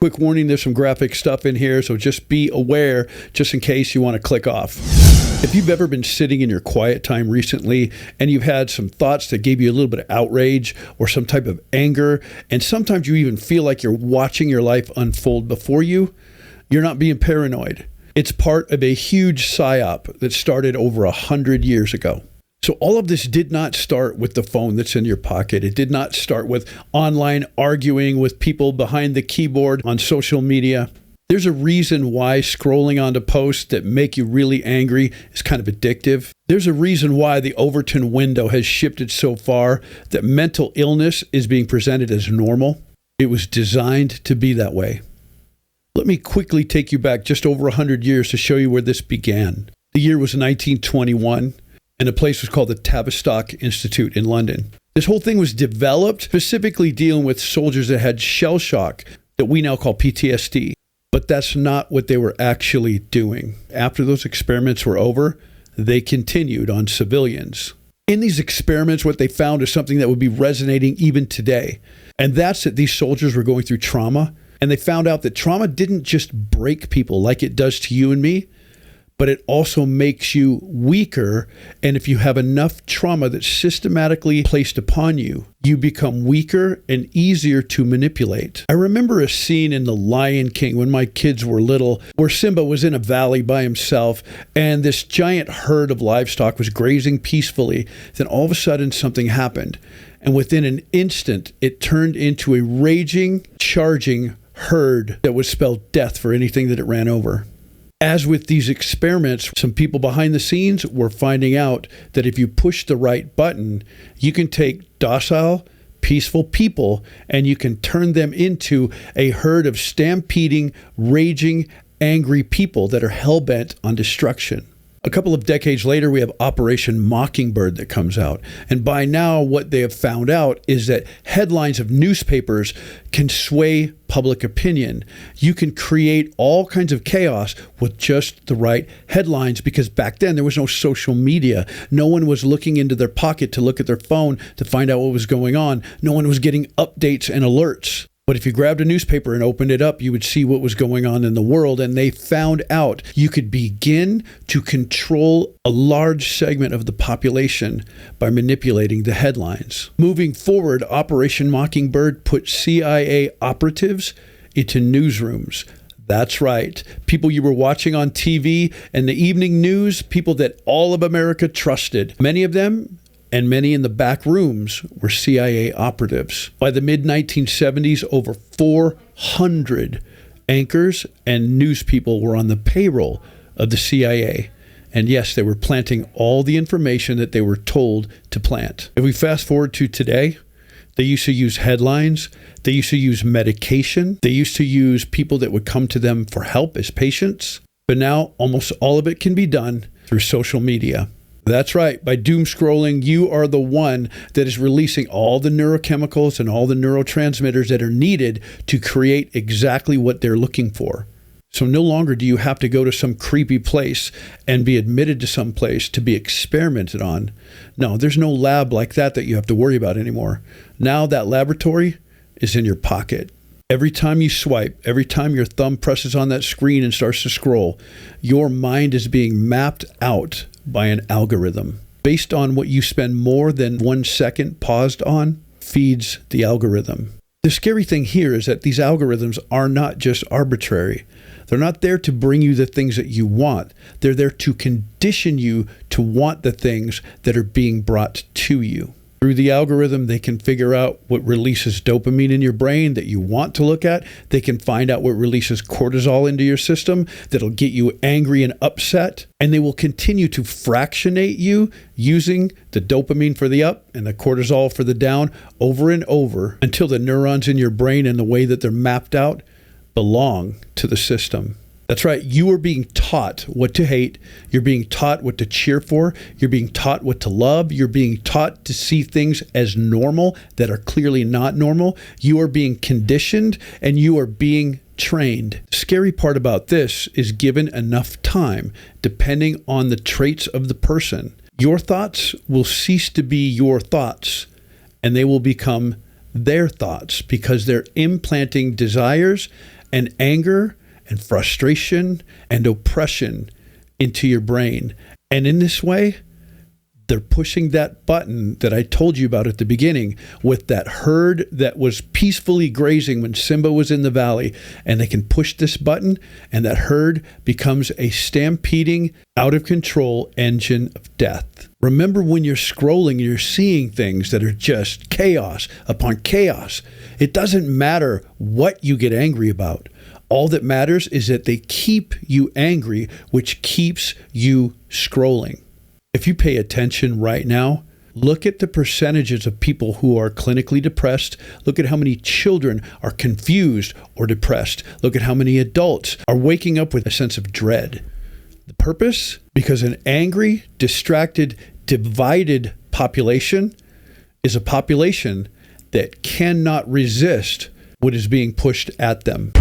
Quick warning, there's some graphic stuff in here, so just be aware just in case you want to click off. If you've ever been sitting in your quiet time recently and you've had some thoughts that gave you a little bit of outrage or some type of anger, and sometimes you even feel like you're watching your life unfold before you, you're not being paranoid. It's part of a huge PSYOP that started over 100 years ago. So all of this did not start with the phone that's in your pocket. It did not start with online arguing with people behind the keyboard on social media. There's a reason why scrolling onto posts that make you really angry is kind of addictive. There's a reason why the Overton window has shifted so far that mental illness is being presented as normal. It was designed to be that way. Let me quickly take you back just over 100 years to show you where this began. The year was 1921. And the place was called the Tavistock Institute in London. This whole thing was developed specifically dealing with soldiers that had shell shock that we now call PTSD. But that's not what they were actually doing. After those experiments were over, they continued on civilians. In these experiments, what they found is something that would be resonating even today. And that's that these soldiers were going through trauma. And they found out that trauma didn't just break people like it does to you and me, but it also makes you weaker. And if you have enough trauma that's systematically placed upon you, you become weaker and easier to manipulate. I remember a scene in The Lion King when my kids were little, where Simba was in a valley by himself, and this giant herd of livestock was grazing peacefully. Then all of a sudden something happened. And within an instant, it turned into a raging, charging herd that would spell death for anything that it ran over. As with these experiments, some people behind the scenes were finding out that if you push the right button, you can take docile, peaceful people and you can turn them into a herd of stampeding, raging, angry people that are hell-bent on destruction. A couple of decades later, we have Operation Mockingbird that comes out. And by now, what they have found out is that headlines of newspapers can sway public opinion. You can create all kinds of chaos with just the right headlines, because back then there was no social media. No one was looking into their pocket to look at their phone to find out what was going on. No one was getting updates and alerts. But if you grabbed a newspaper and opened it up, you would see what was going on in the world. And they found out you could begin to control a large segment of the population by manipulating the headlines. Moving forward, Operation Mockingbird put CIA operatives into newsrooms. That's right. People you were watching on TV and the evening news, people that all of America trusted. Many of them, and many in the back rooms, were CIA operatives. By the mid-1970s, over 400 anchors and news people were on the payroll of the CIA. And yes, they were planting all the information that they were told to plant. If we fast forward to today, they used to use headlines. They used to use medication. They used to use people that would come to them for help as patients. But now almost all of it can be done through social media. That's right. By doom scrolling, you are the one that is releasing all the neurochemicals and all the neurotransmitters that are needed to create exactly what they're looking for. So no longer do you have to go to some creepy place and be admitted to some place to be experimented on. No, there's no lab like that you have to worry about anymore. Now that laboratory is in your pocket. Every time you swipe, every time your thumb presses on that screen and starts to scroll, your mind is being mapped out by an algorithm. Based on what you spend more than 1 second paused on, feeds the algorithm. The scary thing here is that these algorithms are not just arbitrary. They're not there to bring you the things that you want. They're there to condition you to want the things that are being brought to you. Through the algorithm, they can figure out what releases dopamine in your brain that you want to look at. They can find out what releases cortisol into your system that'll get you angry and upset. And they will continue to fractionate you using the dopamine for the up and the cortisol for the down over and over until the neurons in your brain and the way that they're mapped out belong to the system. That's right. You are being taught what to hate. You're being taught what to cheer for. You're being taught what to love. You're being taught to see things as normal that are clearly not normal. You are being conditioned and you are being trained. The scary part about this is, given enough time, depending on the traits of the person, your thoughts will cease to be your thoughts and they will become their thoughts, because they're implanting desires and anger and frustration and oppression into your brain. And in this way, they're pushing that button that I told you about at the beginning with that herd that was peacefully grazing when Simba was in the valley. And they can push this button and that herd becomes a stampeding, out of control engine of death. Remember, when you're scrolling, you're seeing things that are just chaos upon chaos. It doesn't matter what you get angry about. All that matters is that they keep you angry, which keeps you scrolling. If you pay attention right now, look at the percentages of people who are clinically depressed. Look at how many children are confused or depressed. Look at how many adults are waking up with a sense of dread. The purpose? Because an angry, distracted, divided population is a population that cannot resist what is being pushed at them.